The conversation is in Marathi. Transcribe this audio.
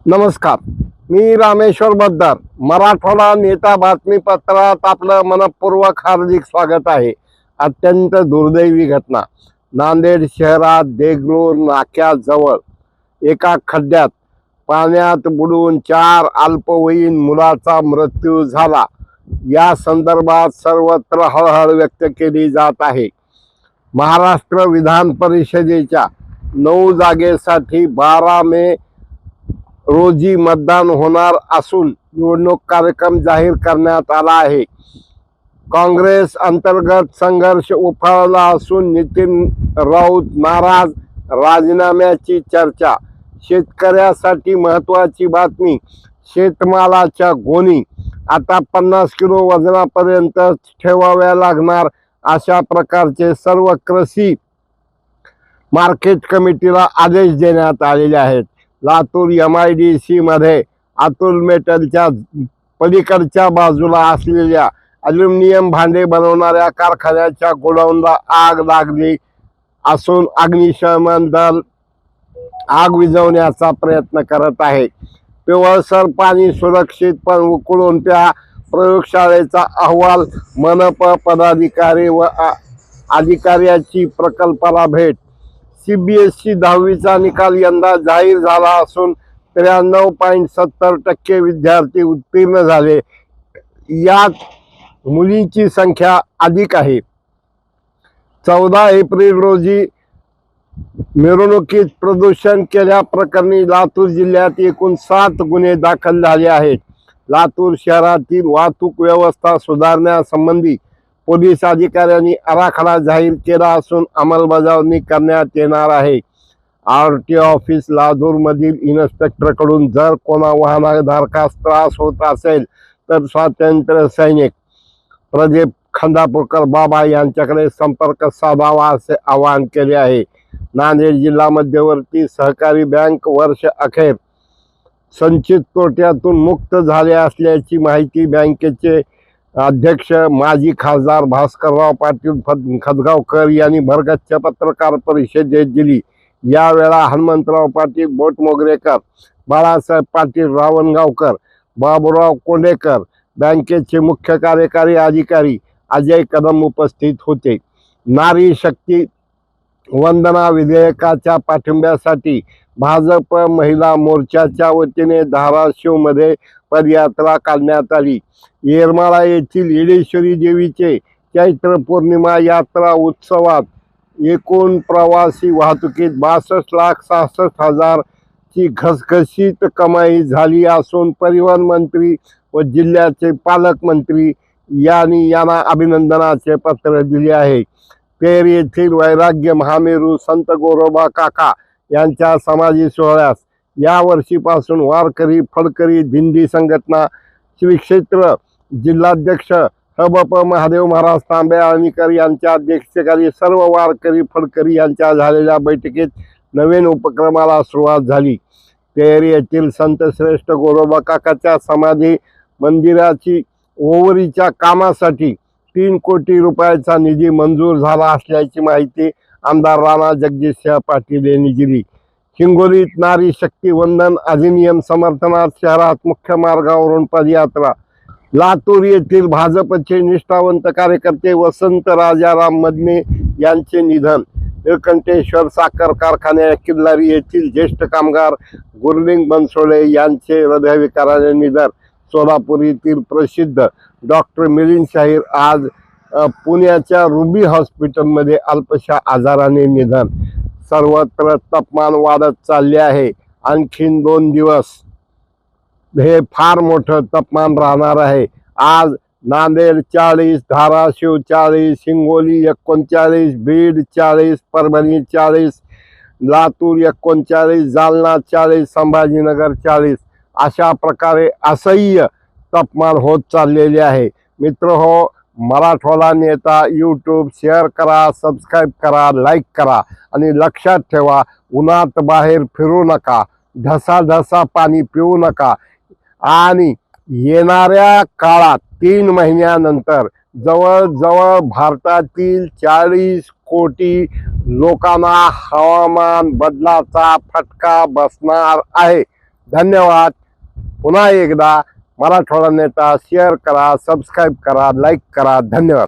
नमस्कार. मी रामेश्वर बद्दार. मराठवाडा नेता बातमीपत्रात आपलं मनपूर्वक हार्दिक स्वागत आहे. अत्यंत दुर्दैवी घटना. नांदेड शहरात देगलूर नाक्याजवळ एका खड्ड्यात पाण्यात बुडून 4 अल्पवयीन मुलाचा मृत्यू झाला. या संदर्भात सर्वत्र हळहळ व्यक्त केली जात आहे. महाराष्ट्र विधान परिषदेच्या 9 जागेसाठी 12 मे रोजी मतदान होणार असून निवडणूक कार्यक्रम जाहीर करण्यात आला आहे. काँग्रेस अंतर्गत संघर्ष उफाळला असून नितीन राऊत नाराज, राजीनाम्याची चर्चा. शेतकऱ्यासाठी महत्त्वाची बातमी. शेतमालाच्या गोणी आता 50 किलो वजनापर्यंत ठेवाव्या लागणार अशा प्रकारचे सर्व कृषी मार्केट कमिटीला आदेश देण्यात आलेले आहेत. लातूर MIDC मध्ये अतुल मेटलच्या पलीकडच्या बाजूला असलेल्या अल्युमिनियम भांडे बनवणाऱ्या कारखान्याच्या गोडाऊनला आग लागली असून अग्निशमन दल आग विझवण्याचा प्रयत्न करत आहे. पिवळसर पाणी सुरक्षित पण उकळून प्या, प्रयोगशाळेचा अहवाल. मनप पदाधिकारी व अधिकाऱ्याची प्रकल्पाला भेट. CBSE 10वीचा निकाल यंदा जाहीर झाला असून 93.70% विद्यार्थी उत्तीर्ण झाले. यात मुलींची संख्या अधिक आहे. 14 एप्रिल रोजी मिरवणुकीत प्रदूषण केल्याप्रकरणी लातूर जिल्ह्यात एकूण 7 गुन्हे दाखल झाले आहेत. लातूर शहरातील वाहतूक व्यवस्था सुधारण्यासंबंधी पोलीस अधिकाऱ्यांनी आराखडा जाहीर केला असून अंमलबजावणी करण्यात येणार आहे. RTO ऑफिस लातूरमधील इन्स्पेक्टरकडून जर कोणा वाहनधारकास त्रास होत असेल तर स्वातंत्र्य सैनिक प्रदीप खंडापूरकर बाबा यांच्याकडे संपर्क साधावा असे आवाहन केले आहे. नांदेड जिल्हा मध्यवर्ती सहकारी बँक वर्ष अखेर संचित तोट्यातून मुक्त झाले असल्याची माहिती बँकेचे अध्यक्ष माजी खासदार भास्करराव पाटील खदगावकर यांनी भरगच्च पत्रकार परिषदेत दिली. यावेळा हनुमंतराव पाटील बोटमोगरेकर, बाळासाहेब पाटील रावणगावकर, बाबूराव कोंडेकर, बँकेचे मुख्य कार्यकारी अधिकारी अजय कदम उपस्थित होते. नारी शक्ती वंदना विधेयकाच्या पाठिंब्यासाठी भाजप महिला मोर्चाच्या वतीने धाराशिवमध्ये पदयात्रा काढण्यात आली. येरमाळा येथील येडेश्वरी देवीचे चैत्र पौर्णिमा यात्रा उत्सवात एकूण प्रवासी वाहतुकीत 62,66,000 ची घसघशीत कमाई झाली असून परिवहन मंत्री व जिल्ह्याचे पालकमंत्री यांना अभिनंदनाचे पत्र दिले आहे. पेर येथील वैराग्य महामेरू संत गोरोबा काका यांच्या समाधी सोहळ्यास या वर्षीपासून वारकरी फडकरी दिंडी संघटना श्री क्षेत्र जिल्हाध्यक्ष हबप महादेव महाराज तांबे आळणीकर यांच्या अध्यक्षतेखाली सर्व वारकरी फडकरी यांच्या झालेल्या बैठकीत नवीन उपक्रमाला सुरुवात झाली. पेर येथील संत श्रेष्ठ गोरोबा काकाच्या समाधी मंदिराची ओव्हरीच्या कामासाठी 3 कोटी रुपयाचा निधी मंजूर झाला असल्याची माहिती आमदार राणा जगदीशसिंह पाटील यांनी दिली. हिंगोलीत नारी शक्ती वंदन अधिनियम समर्थनार्थ शहरात मुख्य मार्गावरून पदयात्रा. लातूर येथील भाजपचे निष्ठावंत कार्यकर्ते वसंत राजाराम मदने यांचे निधन. निळकंठेश्वर साखर कारखान्या किल्लारी येथील ज्येष्ठ कामगार गुरलिंग बनसोडे यांचे हृदयविकाराने निधन. सोलापूर येथील प्रसिद्ध डॉक्टर मिलिंद शाहीर आज पुण्याच्या रुबी हॉस्पिटलमध्ये अल्पशा आजाराने निधन. सर्वत्र तापमान वाढत चालले आहे. आणखीन 2 दिवस हे फार मोठं तापमान राहणार आहे. आज नांदेड 40, धाराशिव 40, हिंगोली 39, बीड 40, परभणी 40, लातूर 39, जालना 40, संभाजीनगर 40 अशा प्रकारे असह्य तापमान होत चाललेले आहे. मित्रहो, मराठवाडा नेता यूट्यूब शेअर करा, सबस्क्राईब करा, लाईक करा आणि लक्षात ठेवा, उन्हात बाहेर फिरू नका, ढसा पाणी पिऊ नका आणि येणाऱ्या काळात 3 महिन्यानंतर जवळजवळ भारतातील 40 कोटी लोकांना हवामान बदलाचा फटका बसणार आहे. धन्यवाद. पुन्हा एकदा मराठवाडा नेता शेअर करा, सबस्क्राईब करा, लाईक करा. धन्यवाद.